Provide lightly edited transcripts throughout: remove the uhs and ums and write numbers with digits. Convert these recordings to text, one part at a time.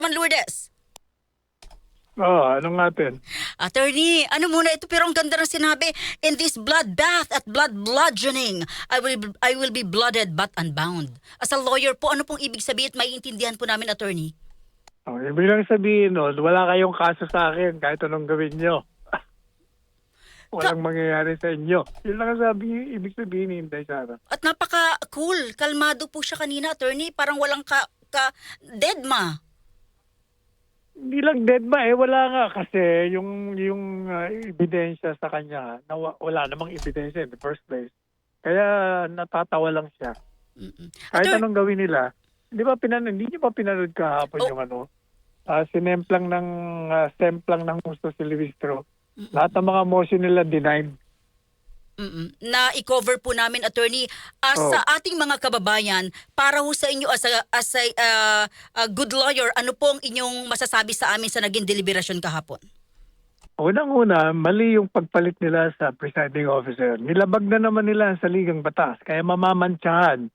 Man Lourdes. Anong natin? Attorney, ano muna ito pero ang ganda ng sinabi, in this bloodbath at blood bludgeoning, I will be blooded but unbound. As a lawyer po, ano pong ibig sabihin at maiintindihan po namin, attorney? Ibig lang sabihin nun, wala kayong kaso sa akin kahit anong gawin nyo. Walang mangyayari sa inyo. Yun lang ang ibig sabihin ni Inday Sara. At napaka-cool, kalmado po siya kanina, attorney, parang walang deadma. Hindi lang dead ba wala nga kasi yung ebidensya sa kanya, wala namang ebidensya in the first place. Kaya natatawa lang siya. Kahit anong gawin nila, di ba hindi niyo pa pinanood kahapon yung sinemplang ng gusto si Luistro. Lahat ng mga motion nila denied. Na i-cover po namin, attorney, sa ating mga kababayan, para ho sa inyo as a good lawyer, ano pong inyong masasabi sa amin sa naging deliberasyon kahapon? Unang-una, mali yung pagpalit nila sa presiding officer. Nilabag na naman nila sa ligang batas, kaya mamamantsahan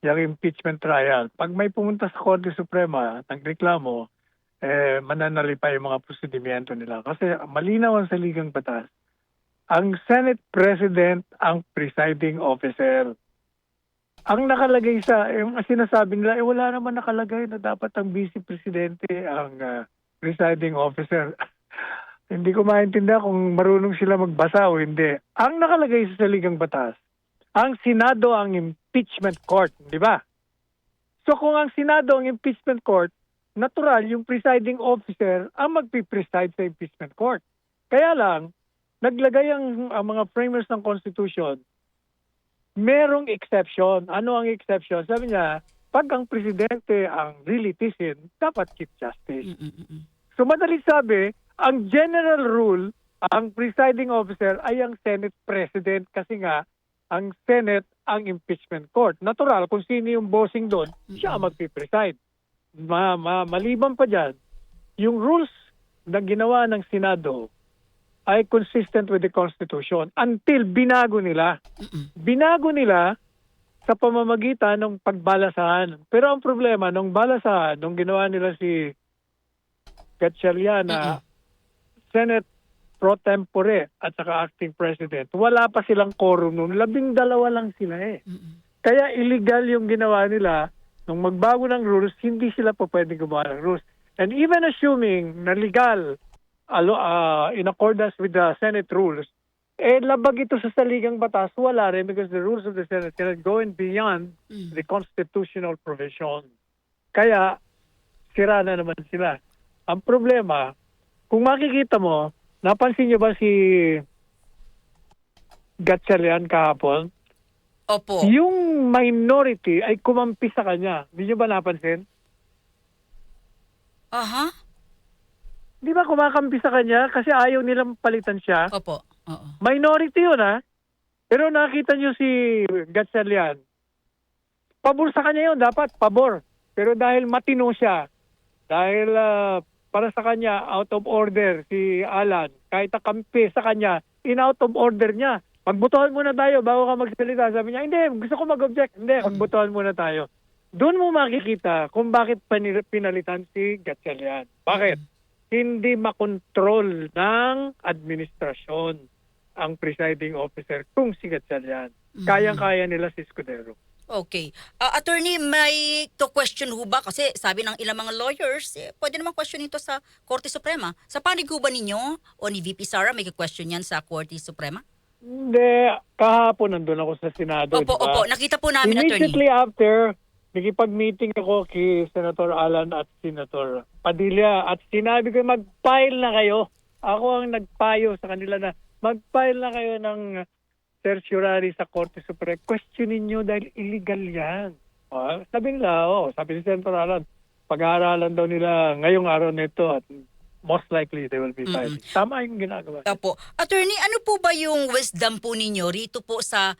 yung impeachment trial. Pag may pumunta sa Korte Suprema, nagreklamo, mananali pa yung mga prosedimento nila. Kasi malinaw ang sa ligang batas. Ang Senate President ang presiding officer. Ang nakalagay yung sinasabi nila, wala naman nakalagay na dapat ang Vice Presidente ang presiding officer. Hindi ko maintindihan kung marunong sila magbasa o hindi. Ang nakalagay sa saligang batas, ang Senado ang impeachment court, di ba? So kung ang Senado ang impeachment court, natural yung presiding officer ang magpipreside sa impeachment court. Kaya lang, naglagay ang mga framers ng Constitution, merong exception. Ano ang exception? Sabi niya, pag ang presidente ang really tisin, dapat Chief Justice. So madali sabi, ang general rule, ang presiding officer ay ang Senate President kasi nga, ang Senate ang impeachment court. Natural, kung sino yung bossing doon, siya ang magpipreside. Maliban pa dyan, yung rules na ginawa ng Senado, ay consistent with the Constitution until binago nila. Binago nila sa pamamagitan ng pagbalasahan. Pero ang problema, nung balasahan, nung ginawa nila si Gatchalian na Senate pro tempore at saka acting president, wala pa silang quorum noon. 12 lang sila Kaya illegal yung ginawa nila. Nung magbago ng rules, hindi sila pa pwede gumawa ng rules. And even assuming na legal, in accordance with the Senate rules, labag ito sa saligang batas, wala rin because the rules of the Senate cannot go beyond the constitutional provision. Kaya, sira na naman sila. Ang problema, kung makikita mo, napansin niyo ba si Gatchalian kahapon? Opo. Yung minority ay kumampi sa kanya. Hindi niyo ba napansin? Aha. Di ba kumakampi sa kanya kasi ayaw nilang palitan siya? Opo. Oo. Minority yun Pero nakita niyo si Gatchalian. Pabor sa kanya yun, dapat pabor. Pero dahil matino siya, dahil para sa kanya out of order si Alan, kahit nakampi sa kanya, out of order niya. Magbotohan muna tayo bago ka magsalita. Sabi niya, hindi, gusto ko mag-object. Hindi, magbotohan muna tayo. Doon mo makikita kung bakit pinalitan si Gatchalian. Bakit? Hindi makontrol ng administrasyon ang presiding officer kung si Gatchalian. Kayang-kaya nila si Escudero. Okay. Attorney, may question ho ba? Kasi sabi ng ilang mga lawyers, pwede naman question ito sa Korte Suprema. Sa panig ho ba ninyo o ni VP Sara, may question yan sa Korte Suprema? Hindi. Kahapon nandun ako sa Senado. Opo, diba? opo. Nakita po namin, Immediately attorney. after, nakipag-meeting ako kay Senator Alan at Senator Padilla at sinabi ko mag-file na kayo. Ako ang nagpayo sa kanila na mag-file na kayo ng certiorari sa Korte Suprema. Questionin nyo dahil illegal yan. Sabi nila, sabi ni Senator Alan, pag-aaralan daw nila ngayong araw nito at most likely they will be filing. Tama yung ginagawa. Opo. Attorney, ano po ba yung wisdom po ninyo rito po sa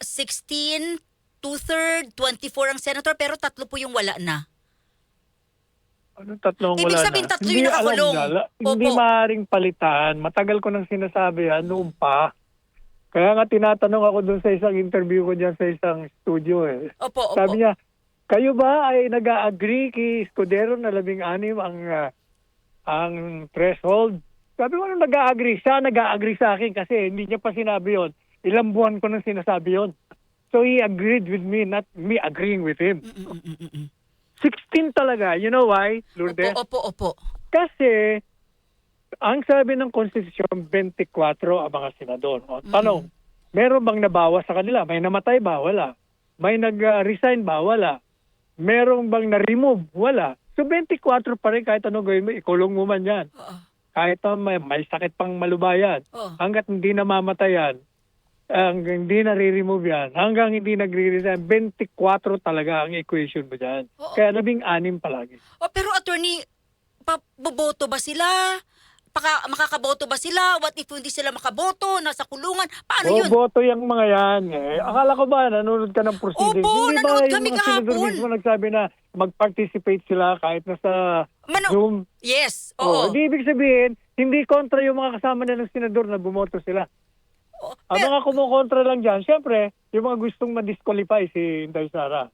16, 2/3, 24 ang senator pero 3 po yung wala na? Anong tatlong Ibig wala sabihin, na? 3 yung nakakulong. Hindi Opo. maaaring palitan. Matagal ko nang sinasabi yan, noon pa. Kaya nga tinatanong ako doon sa isang interview ko dyan sa isang studio Opo, opo. Sabi niya, Kayo ba ay nag-agree kay Escudero na 16 ang threshold? Sabi ko, ano nag-agree? Siya nag-agree sa akin kasi hindi niya pa sinabi yon. Ilang buwan ko nang sinasabi yon. So he agreed with me, not me agreeing with him. 16 talaga. You know why, Lourdes? Opo. Kasi ang sabi ng Konstitusyon, 24 ang mga senador. O, tanong, meron bang nabawas sa kanila? May namatay ba? Wala. May nag-resign ba? Wala. Meron bang na-remove? Wala. So 24 pa rin kahit anong gawin mo, ikulong mo man yan. Kahit may sakit pang malubayan. Hanggat hindi namamatay yan, hindi na-remove yan, hanggang hindi nagre-resign, 24 talaga ang equation mo dyan. Kaya 16 palagi. Pero attorney, boboto ba sila? Makakaboto ba sila? What if hindi sila makaboto? Nasa kulungan? Paano yun? Boto yung mga yan. Akala ko ba, nanonood ka ng proceedings? Opo, Hindi ba nanonood yung kami mga senador kahapon. mismo nagsabi na mag-participate sila kahit nasa Zoom? Yes, oo. Hindi ibig sabihin, hindi kontra yung mga kasama na ng senador na bumoto sila. Ang mga kumukontra lang dyan, siyempre, yung mga gustong ma-disqualify si Inday Sara,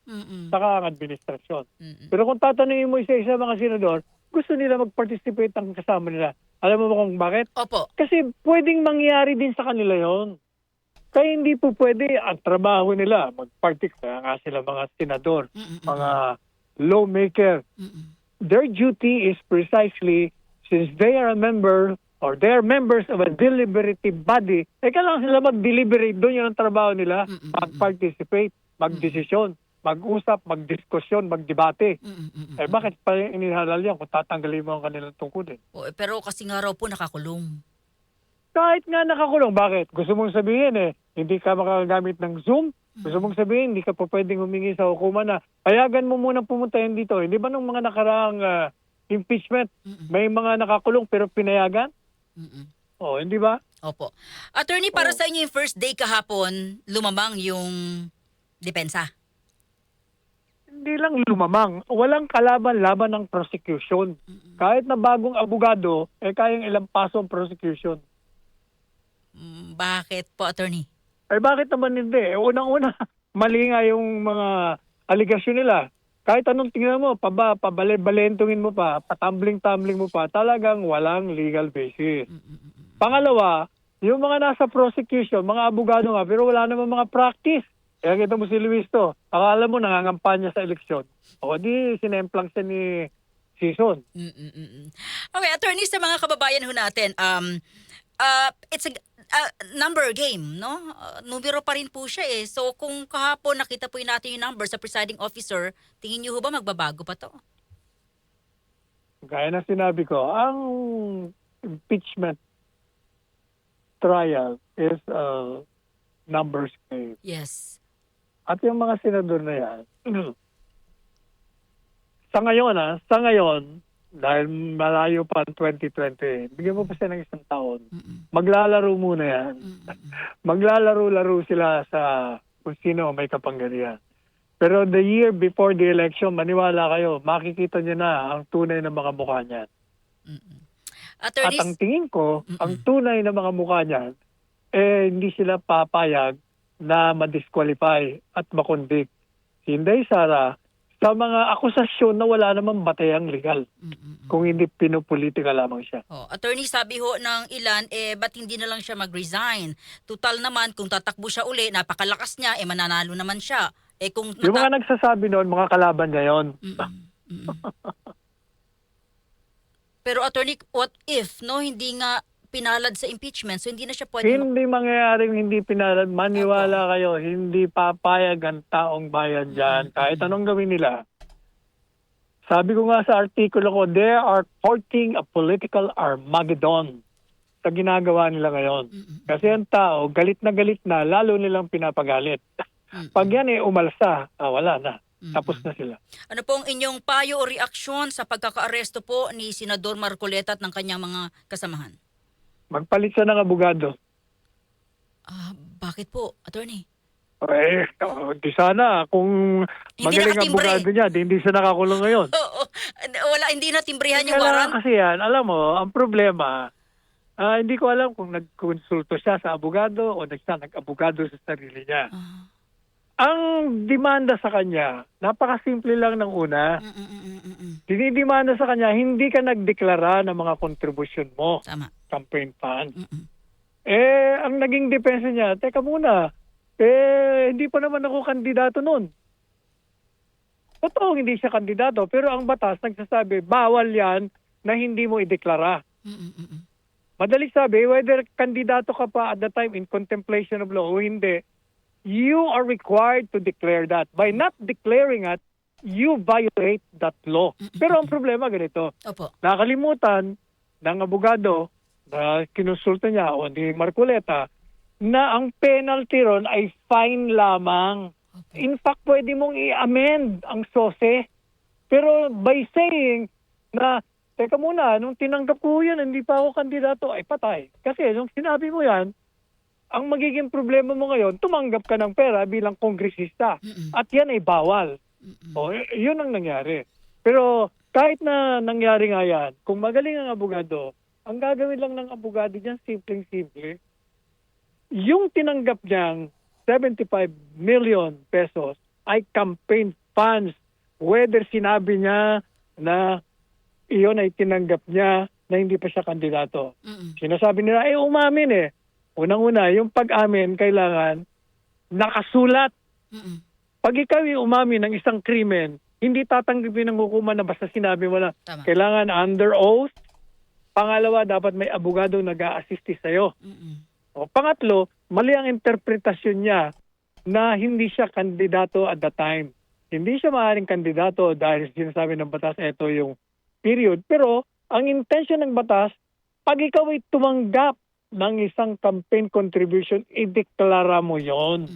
saka ang administrasyon. Pero kung tatanungin mo isa-isa mga senador, gusto nila mag-participate ang kasama nila. Alam mo ba kung bakit? Opo. Kasi pwedeng mangyari din sa kanila yon. Kaya hindi po pwede ang trabaho nila. Mag-party, kaya nga sila mga senador, mga lawmaker. Their duty is precisely, since they are a member or they are members of a deliberative body, kailangan sila mag-deliberate. Doon yun ang trabaho nila. Mag-participate, mag-desisyon, mag-usap, mag-diskusyon, mag-debate. Bakit pa inihalal yan kung tatanggalin mo ang kanilang tungkulin? Pero kasi nga raw po nakakulong. Kahit nga nakakulong, bakit? Gusto mong sabihin hindi ka makagamit ng Zoom? Gusto mong sabihin, hindi ka pa pwedeng humingi sa hukuman na payagan mo muna pumunta yan dito. Hindi ba nung mga nakaraang impeachment, may mga nakakulong pero pinayagan? Hindi ba? Opo. Attorney, para sa inyo yung first day kahapon, lumamang yung depensa. Hindi lang lumamang. Walang kalaban-laban ng prosecution. Kahit na bagong abogado, kayang ilang paso ang prosecution. Bakit po, attorney? Bakit naman hindi? Unang-una, mali nga yung mga aligasyon nila. Kahit anong tingnan mo, pabalentungin mo pa, patambling-tambling mo pa, talagang walang legal basis. Pangalawa, yung mga nasa prosecution, mga abogado nga, pero wala naman mga practice. Kaya kita mo si Luis to, akala mo nangangampanya sa eleksyon. Di sinemplang siya ni Season. Okay, attorney, sa mga kababayan ho natin, it's a number game, no? Numero pa rin po siya eh. So kung kahapon nakita po natin yung number sa presiding officer, tingin niyo ho ba magbabago pa to? Gaya na sinabi ko, ang impeachment trial is a numbers game. Yes. At yung mga senador na yan, sa ngayon, dahil malayo pa ang 2020, bigyan mo pa siya ng isang taon. Maglalaro muna yan. Maglalaro-laro sila sa kung sino may kapangyarihan. Pero the year before the election, maniwala kayo, makikita niyo na ang tunay na mga mukha niyan. At ang tingin ko, ang tunay na mga mukha niyan, hindi sila papayag na ma-disqualify at ma-convict si Inday Sara sa mga akusasyon na wala namang batayang legal. Kung hindi pinopolitika lamang siya. Attorney, sabi ho ng ilan, ba't hindi na lang siya mag-resign? Total naman, kung tatakbo siya uli, napakalakas niya, mananalo naman siya. Kung yung mga nagsasabi noon, mga kalaban niya yun. Pero attorney, what if, no, hindi nga pinalad sa impeachment, so hindi na siya pwede... Hindi mangyayaring hindi pinalad. Maniwala kayo, hindi papayag ang taong bayan dyan. Kahit anong gawin nila. Sabi ko nga sa artikulo ko, they are courting a political Armageddon sa ginagawa nila ngayon. Kasi ang tao, galit na, lalo nilang pinapagalit. Pag yan umalsa, wala na. Tapos na sila. Ano pong inyong payo o reaksyon sa pagkakaaresto po ni Senador Marcoleta at ng kanyang mga kasamahan? Magpalit siya ng abogado. Bakit po, attorney? Di sana. Kung magaling abogado niya, hindi siya nakakulong ngayon. Hindi na timbrihan yung warrant? Kasi yan, alam mo, ang problema, hindi ko alam kung nagkonsulto siya sa abogado o nag-abogado sa sarili niya. Ang demanda sa kanya, napakasimple lang ng una. Dinidemanda sa kanya, hindi ka nagdeklara ng mga kontribusyon mo, Tama. campaign fund. Mm-mm. Ang naging depensa niya, teka muna, hindi pa naman ako kandidato noon. Totoo, hindi siya kandidato, pero ang batas nagsasabi, bawal yan na hindi mo ideklara. Mm-mm. Madali sabi, whether kandidato ka pa at the time in contemplation of law o hindi, you are required to declare that. By not declaring it, you violate that law. Pero ang problema ganito, Opo. nakalimutan ng abogado na kinonsulta niya o ni Marcoleta na ang penalty ron ay fine lamang. In fact, pwede mong i-amend ang SOSE. Pero by saying na, teka muna, nung tinanggap ko yan, hindi pa ako kandidato, ay patay. Kasi nung sinabi mo yan, ang magiging problema mo ngayon, tumanggap ka ng pera bilang kongresista. At yan ay bawal. O, yun ang nangyari. Pero kahit na nangyari nga yan, kung magaling ang abogado, ang gagawin lang ng abogado dyan, simpleng-simple, yung tinanggap niyang 75 million pesos ay campaign funds. Whether sinabi niya na iyon ay tinanggap niya na hindi pa siya kandidato. Sinasabi nila, umamin eh. Unang-una, yung pag-amin kailangan nakasulat. Pag ikaw yung umamin ng isang krimen, hindi tatanggapin ng hukuman na basta sinabi mo lang. Tama. Kailangan under oath. Pangalawa, dapat may abogado nag-a-assist sa'yo. O, pangatlo, mali ang interpretasyon niya na hindi siya kandidato at the time. Hindi siya maaaring kandidato dahil sinasabi ng batas, ito yung period. Pero ang intention ng batas, pag ikaw ay tumanggap ng isang campaign contribution, ideklara mo yon.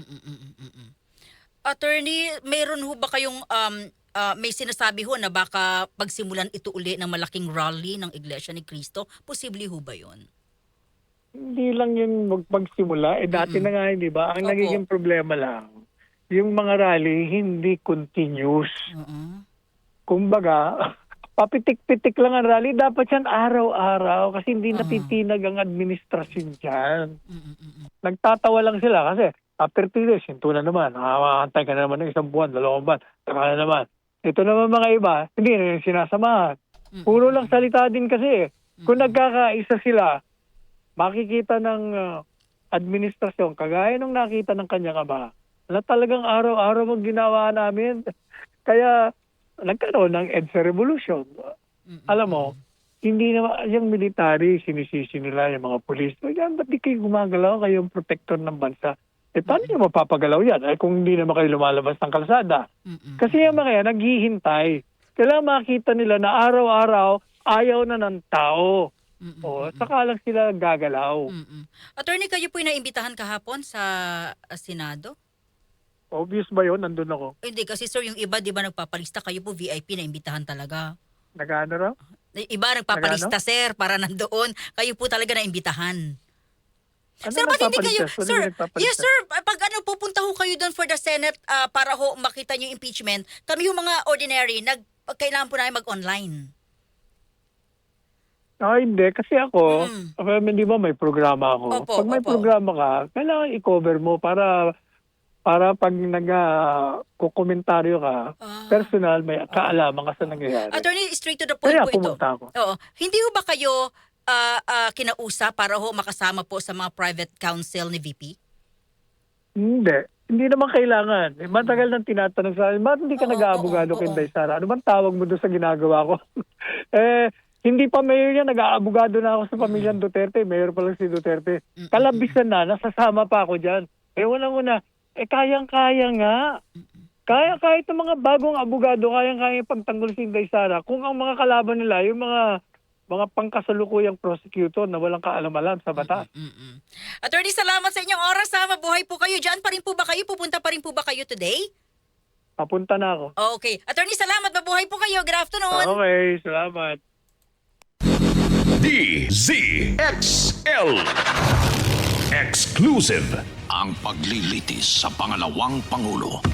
Attorney, mayroon ho ba kayong may sinasabi ho na baka pagsimulan ito uli ng malaking rally ng Iglesia ni Cristo? Posible ho ba yun? Hindi lang yun magpagsimula. Dati na nga, di ba? Ang Opo. nagiging problema lang, yung mga rally, hindi continuous. Kumbaga, papitik-pitik lang ang rally. Dapat yan araw-araw kasi hindi natitinag ang administrasyon dyan. Nagtatawa lang sila kasi after 3 days, hinto na naman. Nakakantay ka na naman ng 1 buwan, 2 buwan. Taka na naman. Ito naman mga iba, hindi na yung sinasamahan. Puro lang salita din kasi. Kung nagkakaisa sila, makikita ng administrasyon, kagaya nung nakita ng kanyang ama, na talagang araw-araw mong ginawa namin. Kaya nagkaroon ng EDSA Revolution. Alam mo, hindi naman yung military, sinisisi nila yung mga pulis. Yan, ba't di kayo gumagalaw? Kayong protector ng bansa. Paano nyo mapapagalaw yan? Kung hindi naman kayo lumalabas ng kalsada. Kasi yung mga yan, naghihintay. Kailangan makita nila na araw-araw, ayaw na ng tao. Saka lang sila gagalaw. Attorney, kayo po'y naimbitahan kahapon sa Senado? Obvious ba yun? Nandun ako. Hindi, kasi sir, yung iba, di ba nagpapalista, kayo po VIP na imbitahan talaga. Nag-ano raw? Iba nagpapalista, sir, para nandoon. Kayo po talaga na imbitahan. Ano Sir, ba't hindi kayo? nagpapalista? Sir, Ano nagpapalista? yes sir, pag pupunta ho kayo doon for the Senate para ho makita niyo yung impeachment, kami yung mga ordinary, kailangan po namin mag-online. Hindi. Kasi ako, di ba may programa ako? Opo, Pag may opo. programa ka, kailangan i-cover mo para pag nag-komentaryo ka, personal, may kaalaman ka sa nangyayari. Attorney, straight to the point Kaya po ito. pumunta ako. Oo. Hindi ho ba kayo kinausap para ho makasama po sa mga private counsel ni VP? Hindi. Hindi naman kailangan. Matagal nang tinatanong sa akin, ba't hindi ka Oo, nag-aabogado oo, kay oo. Inday Sara? Ano bang tawag mo doon sa ginagawa ko? Hindi pa mayor yan, nag-aabogado na ako sa pamilyang Duterte. Mayor pa lang si Duterte. Kalabisan na, nasasama pa ako dyan. Unang-una, kayang-kaya nga. Kaya kahit ng mga bagong abogado, kayang-kaya pagtanggol si Inday Sara. Kung ang mga kalaban nila, yung mga pangkasalukuyang prosecutor na walang kaalam-alam sa batas. Attorney, salamat sa inyong oras ha. Mabuhay po kayo. Diyan pa rin po ba kayo? Pupunta pa rin po ba kayo today? Papunta na ako. Okay. Attorney, salamat. Mabuhay po kayo. Good afternoon. Okay, salamat. DZXL Exclusive. Ang paglilitis sa pangalawang Pangulo.